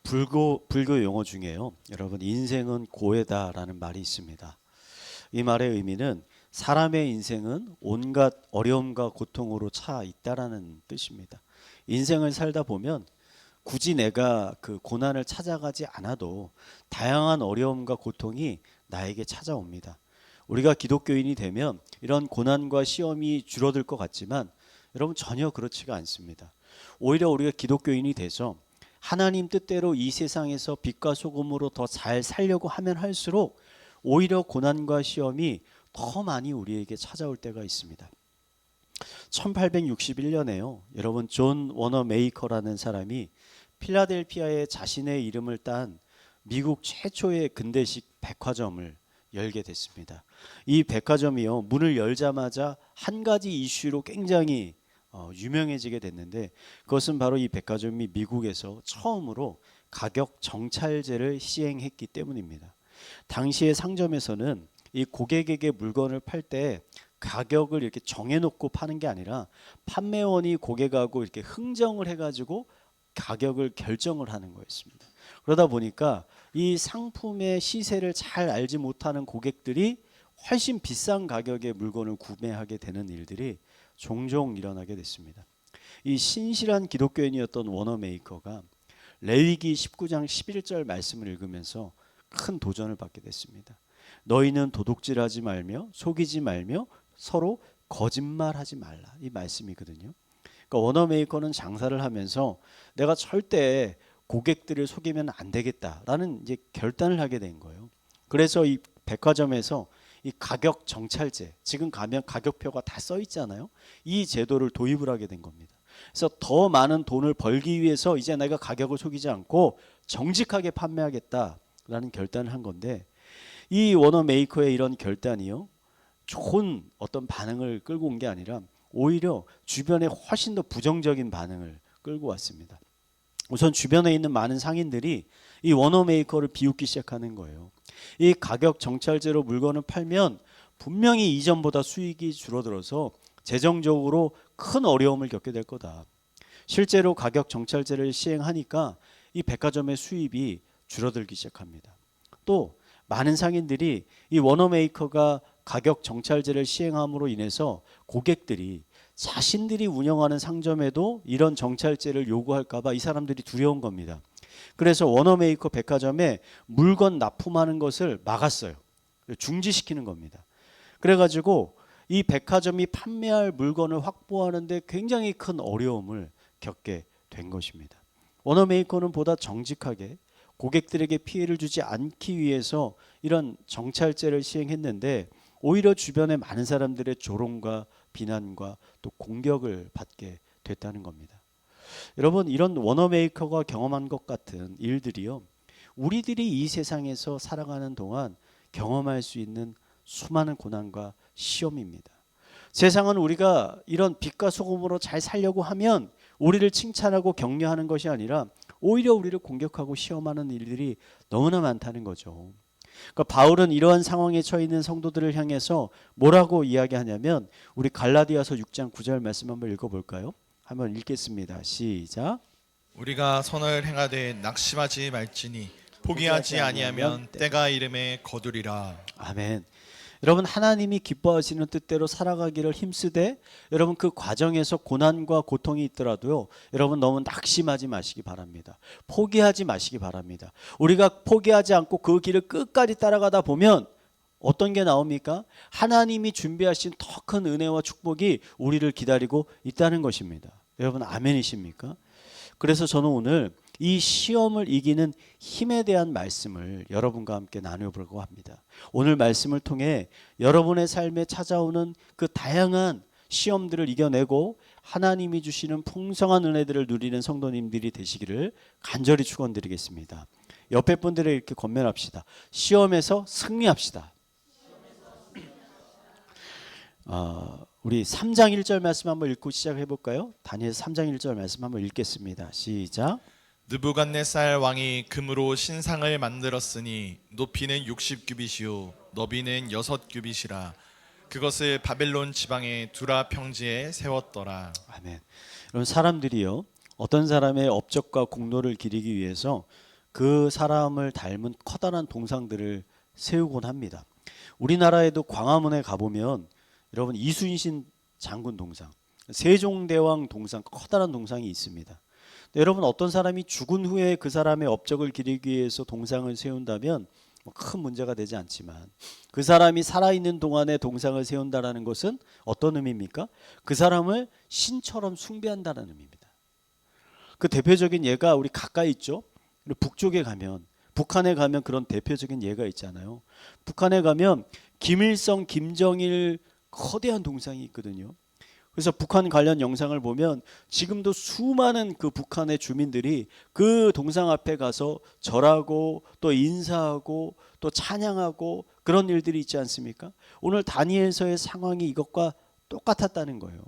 불교 용어 중에요. 여러분, 인생은 고해다라는 말이 있습니다. 이 말의 의미는 사람의 인생은 온갖 어려움과 고통으로 차 있다라는 뜻입니다. 인생을 살다 보면 굳이 내가 그 고난을 찾아가지 않아도 다양한 어려움과 고통이 나에게 찾아옵니다. 우리가 기독교인이 되면 이런 고난과 시험이 줄어들 것 같지만 여러분, 전혀 그렇지가 않습니다. 오히려 우리가 기독교인이 돼서 하나님 뜻대로 이 세상에서 빛과 소금으로 더 잘 살려고 하면 할수록 오히려 고난과 시험이 더 많이 우리에게 찾아올 때가 있습니다. 1861년에요. 여러분, 존 워너 메이커라는 사람이 필라델피아에 자신의 이름을 딴 미국 최초의 근대식 백화점을 열게 됐습니다. 이 백화점이요, 문을 열자마자 한 가지 이슈로 굉장히 유명해지게 됐는데, 그것은 바로 이 백화점이 미국에서 처음으로 가격 정찰제를 시행했기 때문입니다. 당시의 상점에서는 이 고객에게 물건을 팔 때 가격을 이렇게 정해놓고 파는 게 아니라 판매원이 고객하고 이렇게 흥정을 해가지고 가격을 결정을 하는 거였습니다. 그러다 보니까 이 상품의 시세를 잘 알지 못하는 고객들이 훨씬 비싼 가격의 물건을 구매하게 되는 일들이 종종 일어나게 됐습니다. 이 신실한 기독교인이었던 워너메이커가 레위기 19장 11절 말씀을 읽으면서 큰 도전을 받게 됐습니다. 너희는 도둑질하지 말며 속이지 말며 서로 거짓말하지 말라, 이 말씀이거든요. 그러니까 워너메이커는 장사를 하면서 내가 절대 고객들을 속이면 안 되겠다라는 이제 결단을 하게 된 거예요. 그래서 이 백화점에서 이 가격 정찰제, 지금 가면 가격표가 다 써 있잖아요. 이 제도를 도입을 하게 된 겁니다. 그래서 더 많은 돈을 벌기 위해서 이제 내가 가격을 속이지 않고 정직하게 판매하겠다라는 결단을 한 건데, 이 워너메이커의 이런 결단이요, 좋은 어떤 반응을 끌고 온 게 아니라 오히려 주변에 훨씬 더 부정적인 반응을 끌고 왔습니다. 우선 주변에 있는 많은 상인들이 이 워너메이커를 비웃기 시작하는 거예요. 이 가격 정찰제로 물건을 팔면 분명히 이전보다 수익이 줄어들어서 재정적으로 큰 어려움을 겪게 될 거다. 실제로 가격 정찰제를 시행하니까 이 백화점의 수입이 줄어들기 시작합니다. 또 많은 상인들이 이 워너메이커가 가격 정찰제를 시행함으로 인해서 고객들이 자신들이 운영하는 상점에도 이런 정찰제를 요구할까 봐 이 사람들이 두려운 겁니다. 그래서 워너메이커 백화점에 물건 납품하는 것을 막았어요. 중지시키는 겁니다. 그래가지고 이 백화점이 판매할 물건을 확보하는데 굉장히 큰 어려움을 겪게 된 것입니다. 워너메이커는 보다 정직하게 고객들에게 피해를 주지 않기 위해서 이런 정찰제를 시행했는데 오히려 주변의 많은 사람들의 조롱과 비난과 또 공격을 받게 됐다는 겁니다. 여러분, 이런 워너메이커가 경험한 것 같은 일들이요, 우리들이 이 세상에서 살아가는 동안 경험할 수 있는 수많은 고난과 시험입니다. 세상은 우리가 이런 빛과 소금으로 잘 살려고 하면 우리를 칭찬하고 격려하는 것이 아니라 오히려 우리를 공격하고 시험하는 일들이 너무나 많다는 거죠. 그러니까 바울은 이러한 상황에 처해 있는 성도들을 향해서 뭐라고 이야기하냐면, 우리 갈라디아서 6장 9절 말씀 한번 읽어볼까요? 한번 읽겠습니다. 시작. 우리가 선을 행하되 낙심하지 말지니 포기하지 아니하면 때가 이름에 거두리라. 아멘. 여러분, 하나님이 기뻐하시는 뜻대로 살아가기를 힘쓰되 여러분 그 과정에서 고난과 고통이 있더라도요, 여러분 너무 낙심하지 마시기 바랍니다. 포기하지 마시기 바랍니다. 우리가 포기하지 않고 그 길을 끝까지 따라가다 보면 어떤 게 나옵니까? 하나님이 준비하신 더 큰 은혜와 축복이 우리를 기다리고 있다는 것입니다. 여러분, 아멘이십니까? 그래서 저는 오늘 이 시험을 이기는 힘에 대한 말씀을 여러분과 함께 나누려고 합니다. 오늘 말씀을 통해 여러분의 삶에 찾아오는 그 다양한 시험들을 이겨내고 하나님이 주시는 풍성한 은혜들을 누리는 성도님들이 되시기를 간절히 축원드리겠습니다. 옆에 분들에게 이렇게 권면합시다. 시험에서 승리합시다. 우리 3장 1절 말씀 한번 읽고 시작해 볼까요? 다니엘 3장 1절 말씀 한번 읽겠습니다. 시작. 느부갓네살 왕이 금으로 신상을 만들었으니 높이는 60규빗이요 너비는 6규빗이라. 그것을 바벨론 지방의 두라 평지에 세웠더라. 아멘. 여러분, 사람들이요, 어떤 사람의 업적과 공로를 기리기 위해서 그 사람을 닮은 커다란 동상들을 세우곤 합니다. 우리나라에도 광화문에 가보면 여러분 이순신 장군 동상, 세종대왕 동상, 커다란 동상이 있습니다. 여러분 어떤 사람이 죽은 후에 그 사람의 업적을 기리기 위해서 동상을 세운다면 큰 문제가 되지 않지만 그 사람이 살아있는 동안에 동상을 세운다는 것은 어떤 의미입니까? 그 사람을 신처럼 숭배한다는 의미입니다. 그 대표적인 예가 우리 가까이 있죠. 북쪽에 가면 북한에 가면 그런 대표적인 예가 있잖아요. 북한에 가면 김일성, 김정일 거대한 동상이 있거든요. 그래서 북한 관련 영상을 보면 지금도 수많은 그 북한의 주민들이 그 동상 앞에 가서 절하고 또 인사하고 또 찬양하고 그런 일들이 있지 않습니까? 오늘 다니엘서의 상황이 이것과 똑같았다는 거예요.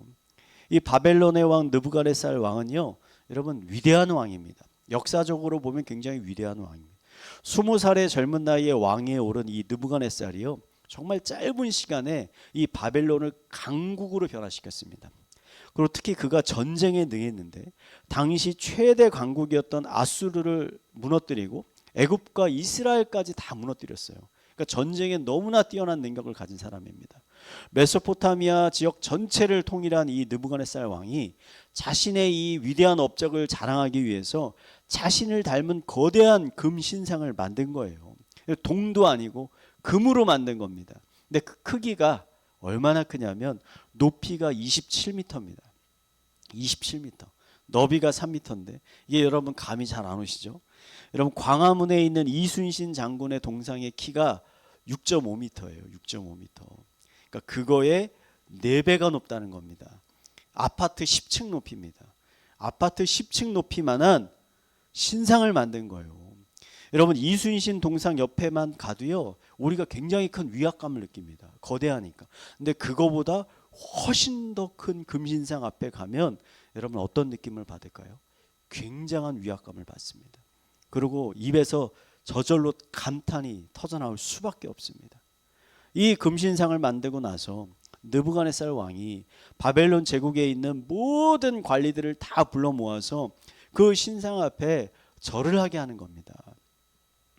이 바벨론의 왕 느부갓네살 왕은요, 여러분 위대한 왕입니다. 역사적으로 보면 굉장히 위대한 왕입니다. 20살의 젊은 나이에 왕위에 오른 이 느부갓네살이요, 정말 짧은 시간에 이 바벨론을 강국으로 변화시켰습니다. 그리고 특히 그가 전쟁에 능했는데 당시 최대 강국이었던 아수르를 무너뜨리고 애굽과 이스라엘까지 다 무너뜨렸어요. 그러니까 전쟁에 너무나 뛰어난 능력을 가진 사람입니다. 메소포타미아 지역 전체를 통일한 이 느부갓네살 왕이 자신의 이 위대한 업적을 자랑하기 위해서 자신을 닮은 거대한 금 신상을 만든 거예요. 동도 아니고 금으로 만든 겁니다. 근데 그 크기가 얼마나 크냐면 높이가 27m입니다. 27m. 너비가 3m인데 이게 여러분 감이 잘 안 오시죠? 여러분 광화문에 있는 이순신 장군의 동상의 키가 6.5m예요. 6.5m. 그러니까 그거의 4배가 높다는 겁니다. 아파트 10층 높이입니다. 아파트 10층 높이만한 신상을 만든 거예요. 여러분 이순신 동상 옆에만 가도요, 우리가 굉장히 큰 위압감을 느낍니다. 거대하니까. 근데 그거보다 훨씬 더 큰 금신상 앞에 가면 여러분 어떤 느낌을 받을까요? 굉장한 위압감을 받습니다. 그리고 입에서 저절로 감탄이 터져나올 수밖에 없습니다. 이 금신상을 만들고 나서 느부갓네살 왕이 바벨론 제국에 있는 모든 관리들을 다 불러 모아서 그 신상 앞에 절을 하게 하는 겁니다.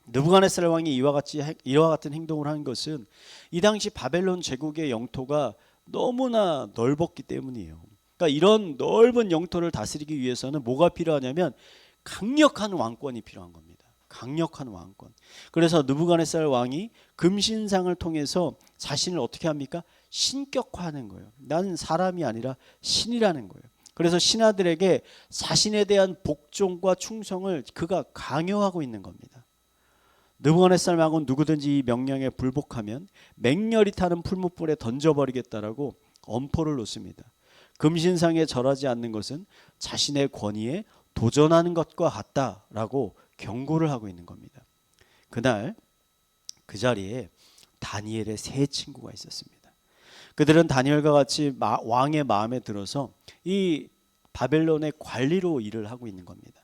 느부갓네살 왕이 이와 같은 행동을 한 것은 이 당시 바벨론 제국의 영토가 너무나 넓었기 때문이에요. 그러니까 이런 넓은 영토를 다스리기 위해서는 뭐가 필요하냐면 강력한 왕권이 필요한 겁니다. 강력한 왕권. 그래서 느부갓네살 왕이 금신상을 통해서 자신을 어떻게 합니까? 신격화하는 거예요. 나는 사람이 아니라 신이라는 거예요. 그래서 신하들에게 자신에 대한 복종과 충성을 그가 강요하고 있는 겁니다. 느부갓네살 왕은 누구든지 이 명령에 불복하면 맹렬히 타는 풀무불에 던져버리겠다라고 엄포를 놓습니다. 금신상에 절하지 않는 것은 자신의 권위에 도전하는 것과 같다라고 경고를 하고 있는 겁니다. 그날 그 자리에 다니엘의 세 친구가 있었습니다. 그들은 다니엘과 같이 왕의 마음에 들어서 이 바벨론의 관리로 일을 하고 있는 겁니다.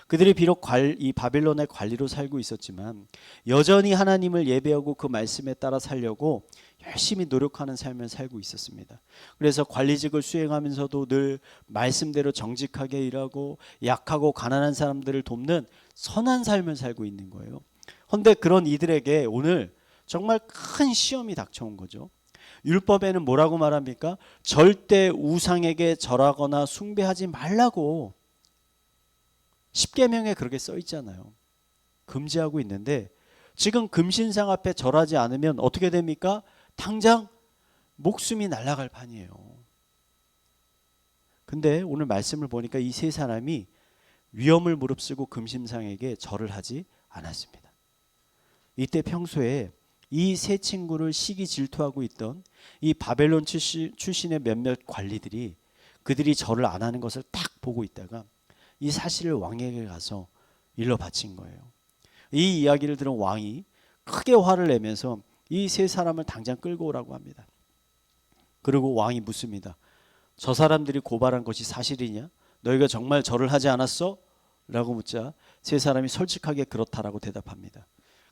그들이 비록 이 바벨론의 관리로 살고 있었지만 여전히 하나님을 예배하고 그 말씀에 따라 살려고 열심히 노력하는 삶을 살고 있었습니다. 그래서 관리직을 수행하면서도 늘 말씀대로 정직하게 일하고 약하고 가난한 사람들을 돕는 선한 삶을 살고 있는 거예요. 그런데 그런 이들에게 오늘 정말 큰 시험이 닥쳐온 거죠. 율법에는 뭐라고 말합니까? 절대 우상에게 절하거나 숭배하지 말라고 10계명에 그렇게 써 있잖아요. 금지하고 있는데 지금 금신상 앞에 절하지 않으면 어떻게 됩니까? 당장 목숨이 날아갈 판이에요. 근데 오늘 말씀을 보니까 이 세 사람이 위험을 무릅쓰고 금신상에게 절을 하지 않았습니다. 이때 평소에 이 세 친구를 시기 질투하고 있던 이 바벨론 출신의 몇몇 관리들이 그들이 절을 안 하는 것을 딱 보고 있다가 이 사실을 왕에게 가서 일러 바친 거예요. 이 이야기를 들은 왕이 크게 화를 내면서 이 세 사람을 당장 끌고 오라고 합니다. 그리고 왕이 묻습니다. 저 사람들이 고발한 것이 사실이냐? 너희가 정말 절을 하지 않았어? 라고 묻자 세 사람이 솔직하게 그렇다라고 대답합니다.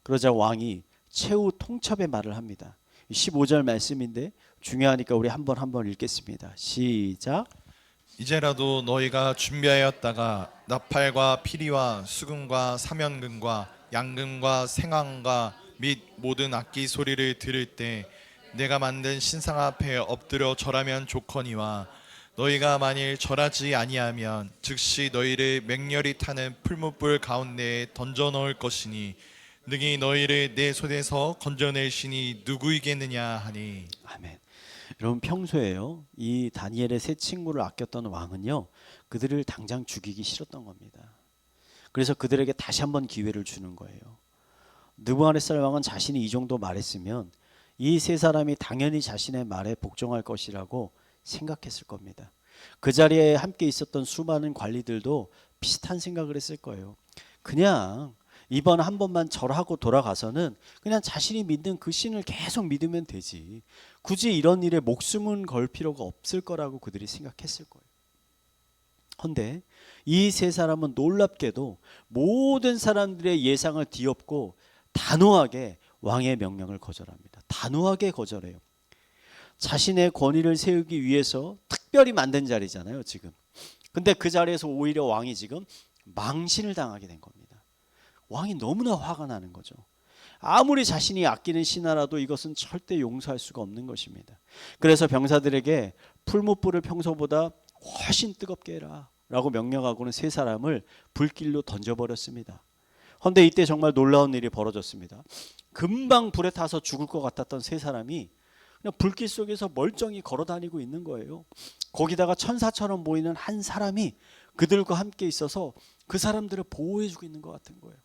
그러자 왕이 최후 통첩의 말을 합니다. 15절 말씀인데 중요하니까 우리 한 번 읽겠습니다. 시작. 이제라도 너희가 준비하였다가 나팔과 피리와 수금과 사면금과 양금과 생황과 및 모든 악기 소리를 들을 때 내가 만든 신상 앞에 엎드려 절하면 좋거니와 너희가 만일 절하지 아니하면 즉시 너희를 맹렬히 타는 풀무불 가운데에 던져 넣을 것이니 능히 너희를 내 손에서 건져낼 신이 누구이겠느냐 하니. 아멘. 여러분 평소에요 이 다니엘의 세 친구를 아꼈던 왕은요 그들을 당장 죽이기 싫었던 겁니다. 그래서 그들에게 다시 한번 기회를 주는 거예요. 느부갓네살 왕은 자신이 이 정도 말했으면 이 세 사람이 당연히 자신의 말에 복종할 것이라고 생각했을 겁니다. 그 자리에 함께 있었던 수많은 관리들도 비슷한 생각을 했을 거예요. 그냥 이번 한 번만 절하고 돌아가서는 그냥 자신이 믿는 그 신을 계속 믿으면 되지. 굳이 이런 일에 목숨은 걸 필요가 없을 거라고 그들이 생각했을 거예요. 그런데 이 세 사람은 놀랍게도 모든 사람들의 예상을 뒤엎고 단호하게 왕의 명령을 거절합니다. 단호하게 거절해요. 자신의 권위를 세우기 위해서 특별히 만든 자리잖아요 지금. 근데 그 자리에서 오히려 왕이 지금 망신을 당하게 된 겁니다. 왕이 너무나 화가 나는 거죠. 아무리 자신이 아끼는 신하라도 이것은 절대 용서할 수가 없는 것입니다. 그래서 병사들에게 풀무불을 평소보다 훨씬 뜨겁게 해라 라고 명령하고는 세 사람을 불길로 던져버렸습니다. 그런데 이때 정말 놀라운 일이 벌어졌습니다. 금방 불에 타서 죽을 것 같았던 세 사람이 그냥 불길 속에서 멀쩡히 걸어다니고 있는 거예요. 거기다가 천사처럼 보이는 한 사람이 그들과 함께 있어서 그 사람들을 보호해주고 있는 것 같은 거예요.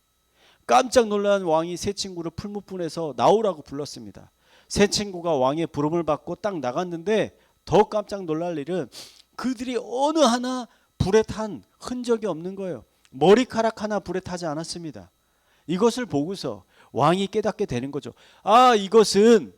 깜짝 놀란 왕이 세 친구를 풀무불에서 나오라고 불렀습니다. 세 친구가 왕의 부름을 받고 딱 나갔는데 더 깜짝 놀랄 일은 그들이 어느 하나 불에 탄 흔적이 없는 거예요. 머리카락 하나 불에 타지 않았습니다. 이것을 보고서 왕이 깨닫게 되는 거죠. 아, 이것은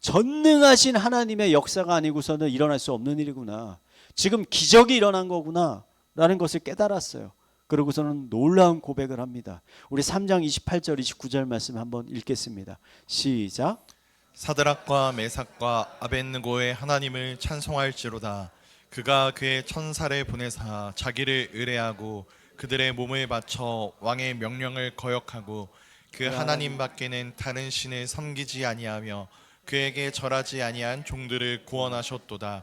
전능하신 하나님의 역사가 아니고서는 일어날 수 없는 일이구나. 지금 기적이 일어난 거구나 라는 것을 깨달았어요. 그러고서는 놀라운 고백을 합니다. 우리 3장 28절 29절 말씀 한번 읽겠습니다. 시작. 사드락과 메삭과 아벳느고의 하나님을 찬송할지로다. 그가 그의 천사를 보내사 자기를 의뢰하고 그들의 몸을 바쳐 왕의 명령을 거역하고 그 하나님 밖에는 다른 신을 섬기지 아니하며 그에게 절하지 아니한 종들을 구원하셨도다.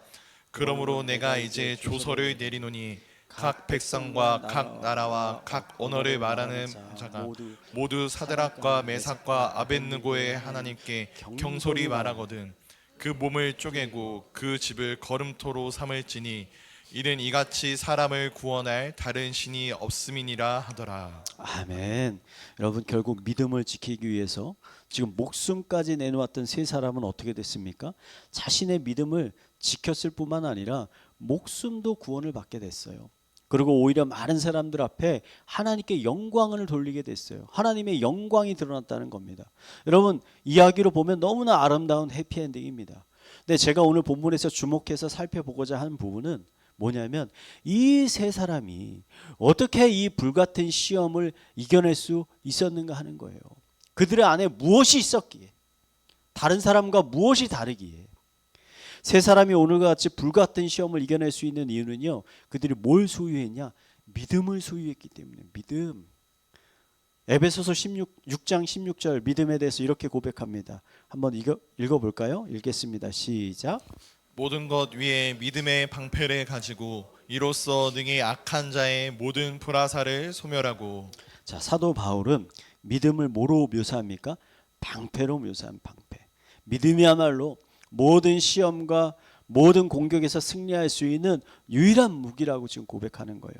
그러므로 내가 이제 조서를 내리노니 각 백성과 각 나라와 각 언어를 말하는 자가 모두 사드락과 메삭과 아벳느고의 하나님께 경솔히 말하거든 그 몸을 쪼개고 그 집을 거름토로 삼을지니 이는 이같이 사람을 구원할 다른 신이 없음이니라 하더라. 아멘. 여러분 결국 믿음을 지키기 위해서 지금 목숨까지 내놓았던 세 사람은 어떻게 됐습니까? 자신의 믿음을 지켰을 뿐만 아니라 목숨도 구원을 받게 됐어요. 그리고 오히려 많은 사람들 앞에 하나님께 영광을 돌리게 됐어요. 하나님의 영광이 드러났다는 겁니다. 여러분 이야기로 보면 너무나 아름다운 해피엔딩입니다. 근데 제가 오늘 본문에서 주목해서 살펴보고자 하는 부분은 뭐냐면 이 세 사람이 어떻게 이 불같은 시험을 이겨낼 수 있었는가 하는 거예요. 그들의 안에 무엇이 있었기에, 다른 사람과 무엇이 다르기에 세 사람이 오늘과 같이 불같은 시험을 이겨낼 수 있는 이유는요, 그들이 뭘 소유했냐? 믿음을 소유했기 때문에. 믿음. 에베소서 6장 16절 믿음에 대해서 이렇게 고백합니다. 한번 읽어볼까요? 읽겠습니다. 시작. 모든 것 위에 믿음의 방패를 가지고 이로써 능히 악한 자의 모든 불화살을 소멸하고. 자, 사도 바울은 믿음을 뭐로 묘사합니까? 방패로 묘사한 방패. 믿음이야말로 모든 시험과 모든 공격에서 승리할 수 있는 유일한 무기라고 지금 고백하는 거예요.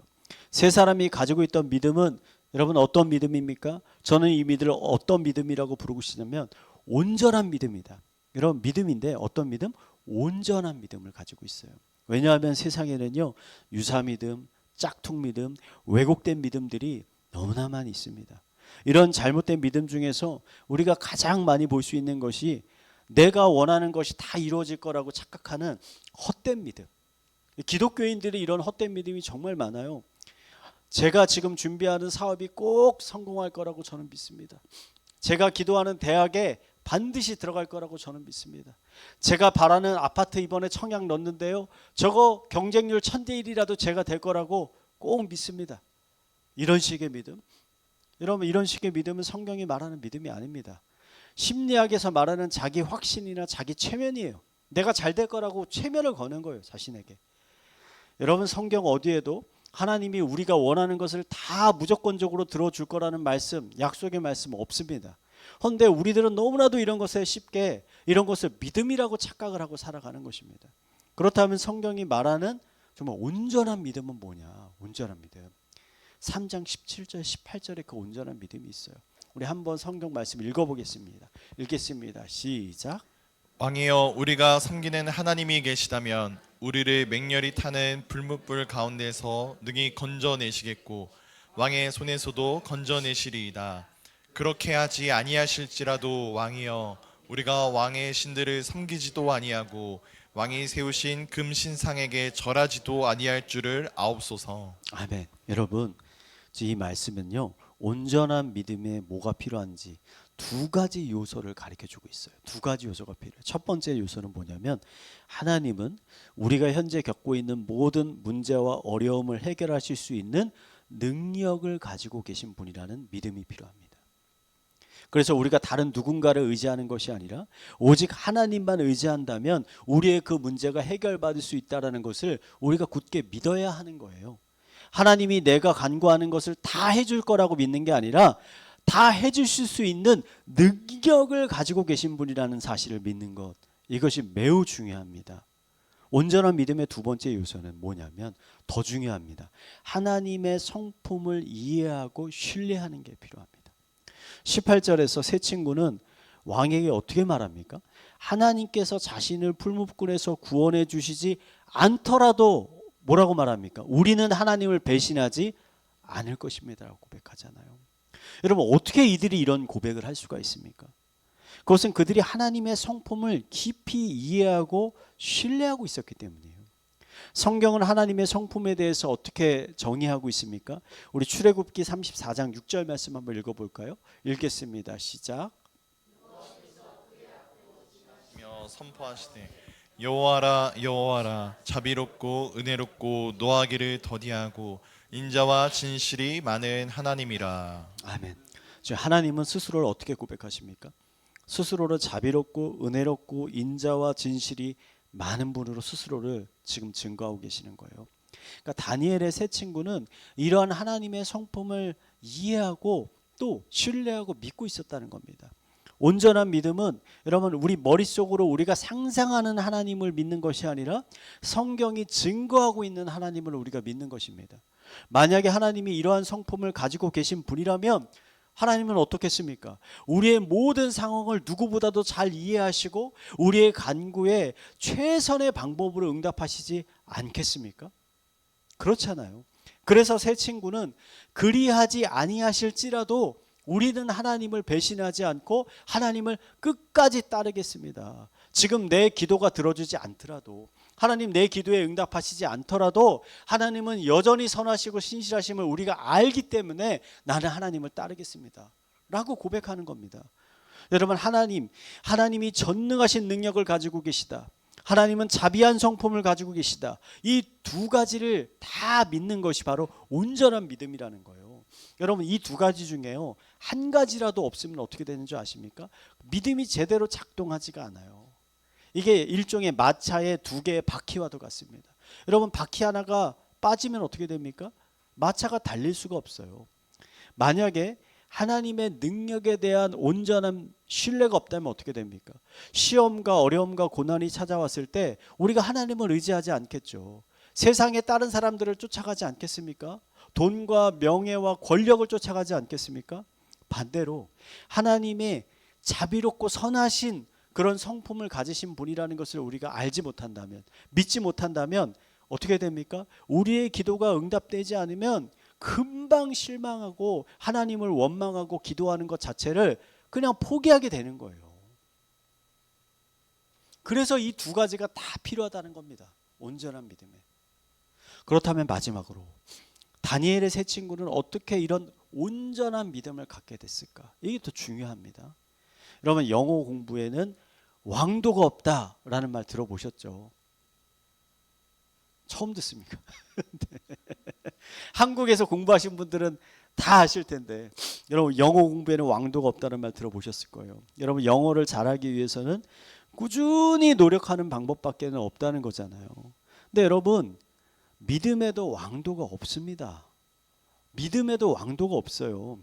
세 사람이 가지고 있던 믿음은 여러분 어떤 믿음입니까? 저는 이 믿음을 어떤 믿음이라고 부르고 싶냐면 온전한 믿음이다. 여러분 믿음인데 어떤 믿음? 온전한 믿음을 가지고 있어요. 왜냐하면 세상에는요 유사 믿음, 짝퉁 믿음, 왜곡된 믿음들이 너무나 많이 있습니다. 이런 잘못된 믿음 중에서 우리가 가장 많이 볼 수 있는 것이 내가 원하는 것이 다 이루어질 거라고 착각하는 헛된 믿음. 기독교인들이 이런 헛된 믿음이 정말 많아요. 제가 지금 준비하는 사업이 꼭 성공할 거라고 저는 믿습니다. 제가 기도하는 대학에 반드시 들어갈 거라고 저는 믿습니다. 제가 바라는 아파트 이번에 청약 넣는데요, 저거 경쟁률 1000대1이라도 제가 될 거라고 꼭 믿습니다. 이런 식의 믿음, 여러분, 이런 식의 믿음은 성경이 말하는 믿음이 아닙니다. 심리학에서 말하는 자기 확신이나 자기 최면이에요. 내가 잘 될 거라고 최면을 거는 거예요, 자신에게. 여러분, 성경 어디에도 하나님이 우리가 원하는 것을 다 무조건적으로 들어줄 거라는 말씀, 약속의 말씀 없습니다. 그런데 우리들은 너무나도 이런 것에 쉽게 이런 것을 믿음이라고 착각을 하고 살아가는 것입니다. 그렇다면 성경이 말하는 정말 온전한 믿음은 뭐냐? 온전한 믿음. 3장 17절 18절에 그 온전한 믿음이 있어요. 우리 한번 성경 말씀 읽어보겠습니다. 읽겠습니다. 시작. 왕이여, 우리가 섬기는 하나님이 계시다면 우리를 맹렬히 타는 불뭇불 가운데서 능히 건져내시겠고 왕의 손에서도 건져내시리이다. 그렇게 하지 아니하실지라도 왕이여, 우리가 왕의 신들을 섬기지도 아니하고 왕이 세우신 금신상에게 절하지도 아니할 줄을 아옵소서. 아멘. 여러분, 이 말씀은요, 온전한 믿음에 뭐가 필요한지 두 가지 요소를 가르쳐주고 있어요. 두 가지 요소가 필요해요. 첫 번째 요소는 뭐냐면, 하나님은 우리가 현재 겪고 있는 모든 문제와 어려움을 해결하실 수 있는 능력을 가지고 계신 분이라는 믿음이 필요합니다. 그래서 우리가 다른 누군가를 의지하는 것이 아니라 오직 하나님만 의지한다면 우리의 그 문제가 해결받을 수 있다는 것을 우리가 굳게 믿어야 하는 거예요. 하나님이 내가 간구하는 것을 다 해줄 거라고 믿는 게 아니라 다 해주실 수 있는 능력을 가지고 계신 분이라는 사실을 믿는 것, 이것이 매우 중요합니다. 온전한 믿음의 두 번째 요소는 뭐냐면 더 중요합니다. 하나님의 성품을 이해하고 신뢰하는 게 필요합니다. 18절에서 새 친구는 왕에게 어떻게 말합니까? 하나님께서 자신을 풀무불에서 구원해 주시지 않더라도 뭐라고 말합니까? 우리는 하나님을 배신하지 않을 것입니다 라고 고백하잖아요. 여러분, 어떻게 이들이 이런 고백을 할 수가 있습니까? 그것은 그들이 하나님의 성품을 깊이 이해하고 신뢰하고 있었기 때문이에요. 성경은 하나님의 성품에 대해서 어떻게 정의하고 있습니까? 우리 출애굽기 34장 6절 말씀 한번 읽어볼까요? 읽겠습니다. 시작. 선포하시되 여호와라 여호와라, 자비롭고 은혜롭고 노하기를 더디하고 인자와 진실이 많은 하나님이라. 아멘. 하나님은 스스로를 어떻게 고백하십니까? 스스로를 자비롭고 은혜롭고 인자와 진실이 많은 분으로 스스로를 지금 증거하고 계시는 거예요. 그러니까 다니엘의 세 친구는 이러한 하나님의 성품을 이해하고 또 신뢰하고 믿고 있었다는 겁니다. 온전한 믿음은 여러분, 우리 머릿속으로 우리가 상상하는 하나님을 믿는 것이 아니라 성경이 증거하고 있는 하나님을 우리가 믿는 것입니다. 만약에 하나님이 이러한 성품을 가지고 계신 분이라면 하나님은 어떻겠습니까? 우리의 모든 상황을 누구보다도 잘 이해하시고 우리의 간구에 최선의 방법으로 응답하시지 않겠습니까? 그렇잖아요. 그래서 새 친구는 그리하지 아니하실지라도 우리는 하나님을 배신하지 않고 하나님을 끝까지 따르겠습니다. 지금 내 기도가 들어주지 않더라도, 하나님 내 기도에 응답하시지 않더라도 하나님은 여전히 선하시고 신실하심을 우리가 알기 때문에 나는 하나님을 따르겠습니다 라고 고백하는 겁니다. 여러분, 하나님이 전능하신 능력을 가지고 계시다, 하나님은 자비한 성품을 가지고 계시다, 이 두 가지를 다 믿는 것이 바로 온전한 믿음이라는 거예요. 여러분, 이 두 가지 중에요, 한 가지라도 없으면 어떻게 되는 줄 아십니까? 믿음이 제대로 작동하지가 않아요. 이게 일종의 마차의 두 개의 바퀴와도 같습니다. 여러분, 바퀴 하나가 빠지면 어떻게 됩니까? 마차가 달릴 수가 없어요. 만약에 하나님의 능력에 대한 온전한 신뢰가 없다면 어떻게 됩니까? 시험과 어려움과 고난이 찾아왔을 때 우리가 하나님을 의지하지 않겠죠. 세상에 다른 사람들을 쫓아가지 않겠습니까? 돈과 명예와 권력을 쫓아가지 않겠습니까? 반대로 하나님의 자비롭고 선하신 그런 성품을 가지신 분이라는 것을 우리가 알지 못한다면, 믿지 못한다면 어떻게 됩니까? 우리의 기도가 응답되지 않으면 금방 실망하고 하나님을 원망하고 기도하는 것 자체를 그냥 포기하게 되는 거예요. 그래서 이 두 가지가 다 필요하다는 겁니다. 온전한 믿음에. 그렇다면 마지막으로 다니엘의 세 친구는 어떻게 이런 온전한 믿음을 갖게 됐을까? 이게 더 중요합니다. 여러분 영어 공부에는 왕도가 없다라는 말 들어보셨죠? 처음 듣습니까? 네. 한국에서 공부하신 분들은 다 아실 텐데 여러분 영어 공부에는 왕도가 없다는 말 들어보셨을 거예요. 여러분 영어를 잘하기 위해서는 꾸준히 노력하는 방법밖에 없다는 거잖아요. 근데 여러분 믿음에도 왕도가 없습니다. 믿음에도 왕도가 없어요.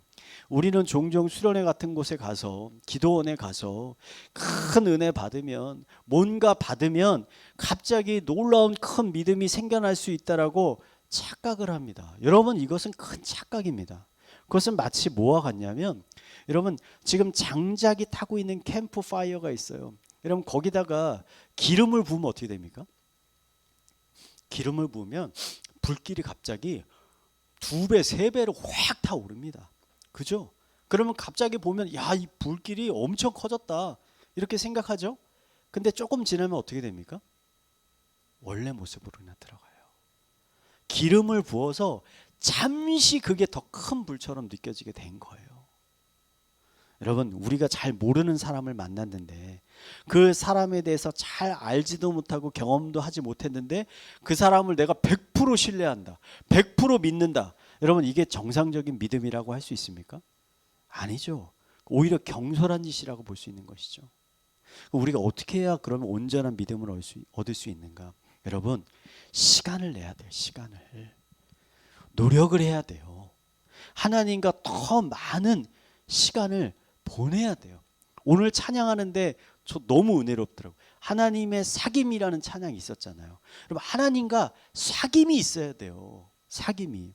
우리는 종종 수련회 같은 곳에 가서 기도원에 가서 큰 은혜 받으면 뭔가 받으면 갑자기 놀라운 큰 믿음이 생겨날 수 있다라고 착각을 합니다. 여러분 이것은 큰 착각입니다. 그것은 마치 뭐와 같냐면 여러분 지금 장작이 타고 있는 캠프파이어가 있어요. 여러분 거기다가 기름을 부으면 어떻게 됩니까? 기름을 부으면 불길이 갑자기 2배, 3배로 확 타오릅니다. 그죠? 그러면 갑자기 보면 야, 이 불길이 엄청 커졌다 이렇게 생각하죠? 근데 조금 지나면 어떻게 됩니까? 원래 모습으로 들어가요. 기름을 부어서 잠시 그게 더 큰 불처럼 느껴지게 된 거예요. 여러분 우리가 잘 모르는 사람을 만났는데 그 사람에 대해서 잘 알지도 못하고 경험도 하지 못했는데 그 사람을 내가 100% 신뢰한다, 100% 믿는다. 여러분 이게 정상적인 믿음이라고 할 수 있습니까? 아니죠. 오히려 경솔한 짓이라고 볼 수 있는 것이죠. 우리가 어떻게 해야 그러면 온전한 믿음을 얻을 수 있는가? 여러분 시간을 내야 돼요. 시간을 노력을 해야 돼요. 하나님과 더 많은 시간을 보내야 돼요. 오늘 찬양하는데 저 너무 은혜롭더라고요. 하나님의 사귐이라는 찬양이 있었잖아요. 여러분 하나님과 사귐이 있어야 돼요. 사귐이.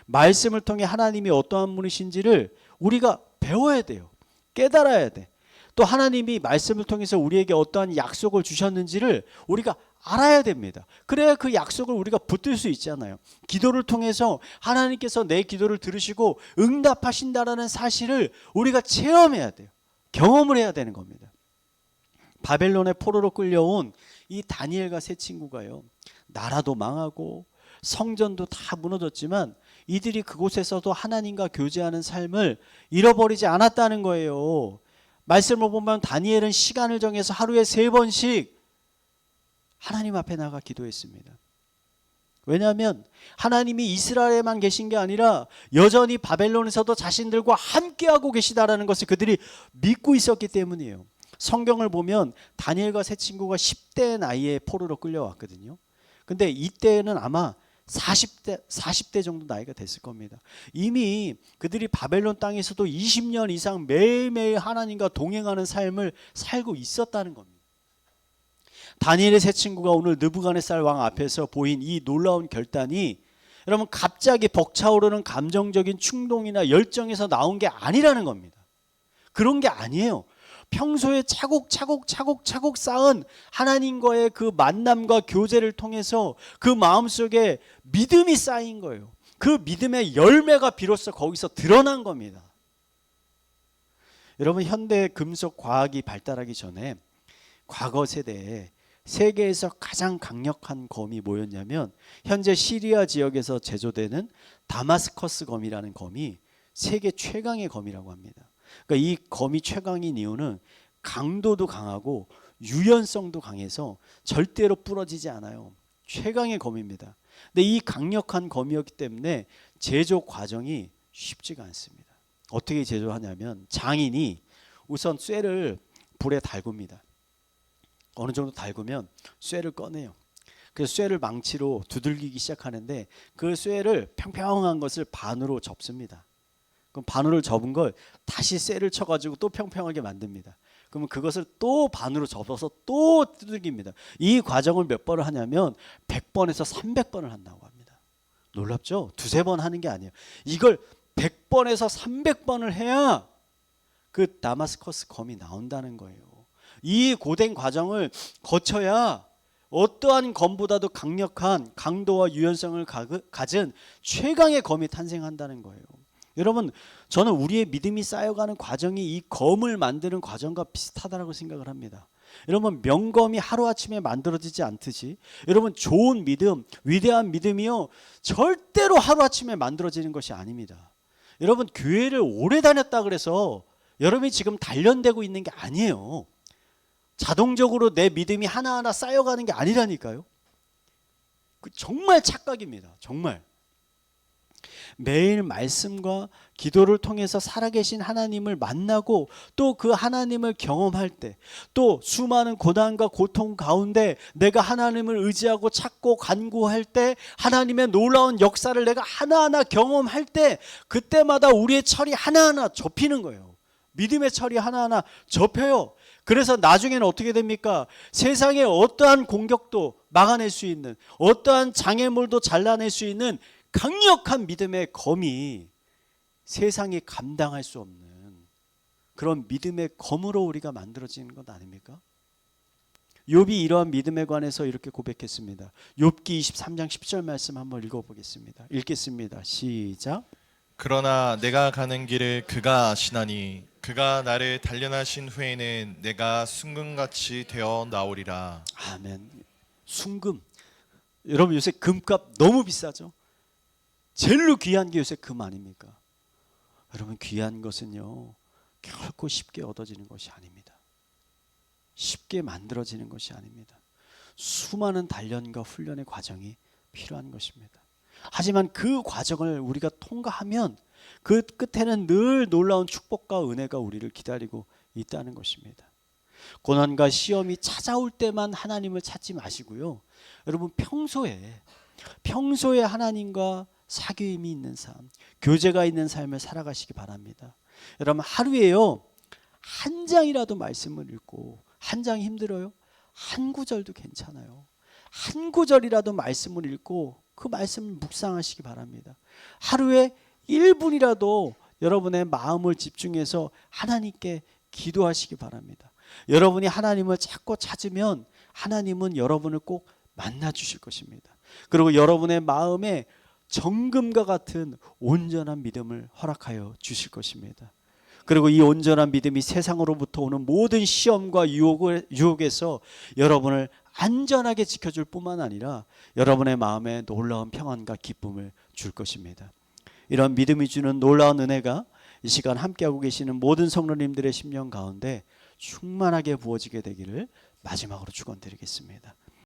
말씀을 통해 하나님이 어떠한 분이신지를 우리가 배워야 돼요. 깨달아야 돼. 또 하나님이 말씀을 통해서 우리에게 어떠한 약속을 주셨는지를 우리가 알아야 됩니다. 그래야 그 약속을 우리가 붙들 수 있잖아요. 기도를 통해서 하나님께서 내 기도를 들으시고 응답하신다라는 사실을 우리가 체험해야 돼요. 경험을 해야 되는 겁니다. 바벨론의 포로로 끌려온 이 다니엘과 세 친구가요, 나라도 망하고 성전도 다 무너졌지만 이들이 그곳에서도 하나님과 교제하는 삶을 잃어버리지 않았다는 거예요. 말씀을 보면 다니엘은 시간을 정해서 하루에 3번씩 하나님 앞에 나가 기도했습니다. 왜냐하면 하나님이 이스라엘에만 계신 게 아니라 여전히 바벨론에서도 자신들과 함께하고 계시다라는 것을 그들이 믿고 있었기 때문이에요. 성경을 보면 다니엘과 세 친구가 10대 나이에 포로로 끌려왔거든요. 근데 이때는 아마 40대 정도 나이가 됐을 겁니다. 이미 그들이 바벨론 땅에서도 20년 이상 매일매일 하나님과 동행하는 삶을 살고 있었다는 겁니다. 다니엘의 세 친구가 오늘 느부갓네살 왕 앞에서 보인 이 놀라운 결단이 여러분 갑자기 벅차오르는 감정적인 충동이나 열정에서 나온 게 아니라는 겁니다. 그런 게 아니에요. 평소에 차곡차곡 쌓은 하나님과의 그 만남과 교제를 통해서 그 마음속에 믿음이 쌓인 거예요. 그 믿음의 열매가 비로소 거기서 드러난 겁니다. 여러분 현대 금속 과학이 발달하기 전에 과거 세대에 세계에서 가장 강력한 검이 뭐였냐면 현재 시리아 지역에서 제조되는 다마스커스 검이라는 검이 세계 최강의 검이라고 합니다. 그러니까 이 검이 최강인 이유는 강도도 강하고 유연성도 강해서 절대로 부러지지 않아요. 최강의 검입니다. 근데 이 강력한 검이었기 때문에 제조 과정이 쉽지가 않습니다. 어떻게 제조하냐면 장인이 우선 쇠를 불에 달굽니다. 어느 정도 달구면 쇠를 꺼내요. 그래서 쇠를 망치로 두들기기 시작하는데 그 쇠를 평평한 것을 반으로 접습니다. 그럼 반으로 접은 걸 다시 쇠를 쳐가지고 또 평평하게 만듭니다. 그러면 그것을 또 반으로 접어서 또 두들깁니다. 이 과정을 몇 번을 하냐면 100번에서 300번을 한다고 합니다. 놀랍죠? 2-3번 하는 게 아니에요. 이걸 100번에서 300번을 해야 그 다마스커스 검이 나온다는 거예요. 이 고된 과정을 거쳐야 어떠한 검보다도 강력한 강도와 유연성을 가진 최강의 검이 탄생한다는 거예요. 여러분 저는 우리의 믿음이 쌓여가는 과정이 이 검을 만드는 과정과 비슷하다고 생각을 합니다. 여러분 명검이 하루아침에 만들어지지 않듯이 여러분 좋은 믿음, 위대한 믿음이요 절대로 하루아침에 만들어지는 것이 아닙니다. 여러분 교회를 오래 다녔다 그래서 여러분이 지금 단련되고 있는 게 아니에요. 자동적으로 내 믿음이 하나하나 쌓여가는 게 아니라니까요. 정말 착각입니다. 정말. 매일 말씀과 기도를 통해서 살아계신 하나님을 만나고 또 그 하나님을 경험할 때, 또 수많은 고난과 고통 가운데 내가 하나님을 의지하고 찾고 간구할 때, 하나님의 놀라운 역사를 내가 하나하나 경험할 때, 그때마다 우리의 철이 하나하나 접히는 거예요. 믿음의 철이 하나하나 접혀요. 그래서 나중에는 어떻게 됩니까? 세상의 어떠한 공격도 막아낼 수 있는, 어떠한 장애물도 잘라낼 수 있는 강력한 믿음의 검이 세상이 감당할 수 없는 그런 믿음의 검으로 우리가 만들어지는 것 아닙니까? 욥이 이러한 믿음에 관해서 이렇게 고백했습니다. 욥기 23장 10절 말씀 한번 읽어보겠습니다. 읽겠습니다. 시작. 그러나 내가 가는 길을 그가 아시나니 그가 나를 단련하신 후에는 내가 순금같이 되어 나오리라. 아멘. 순금. 여러분 요새 금값 너무 비싸죠? 제일로 귀한 게 요새 금 아닙니까? 여러분 귀한 것은요 결코 쉽게 얻어지는 것이 아닙니다. 쉽게 만들어지는 것이 아닙니다. 수많은 단련과 훈련의 과정이 필요한 것입니다. 하지만 그 과정을 우리가 통과하면 그 끝에는 늘 놀라운 축복과 은혜가 우리를 기다리고 있다는 것입니다. 고난과 시험이 찾아올 때만 하나님을 찾지 마시고요. 여러분 평소에 하나님과 사귐이 있는 삶, 교제가 있는 삶을 살아가시기 바랍니다. 여러분 하루에요 한 장이라도 말씀을 읽고, 한 장 힘들어요? 한 구절도 괜찮아요. 한 구절이라도 말씀을 읽고 그 말씀을 묵상하시기 바랍니다. 하루에 1분이라도 여러분의 마음을 집중해서 하나님께 기도하시기 바랍니다. 여러분이 하나님을 찾고 찾으면 하나님은 여러분을 꼭 만나 주실 것입니다. 그리고 여러분의 마음에 정금과 같은 온전한 믿음을 허락하여 주실 것입니다. 그리고 이 온전한 믿음이 세상으로부터 오는 모든 시험과 유혹에서 여러분을 안전하게 지켜줄 뿐만 아니라 여러분의 마음에 놀라운 평안과 기쁨을 줄 것입니다. 이런 믿음이 주는 놀라운 은혜가 이 시간 함께하고 계시는 모든 성도님들의 심령 가운데 충만하게 부어지게 되기를 마지막으로 축원드리겠습니다.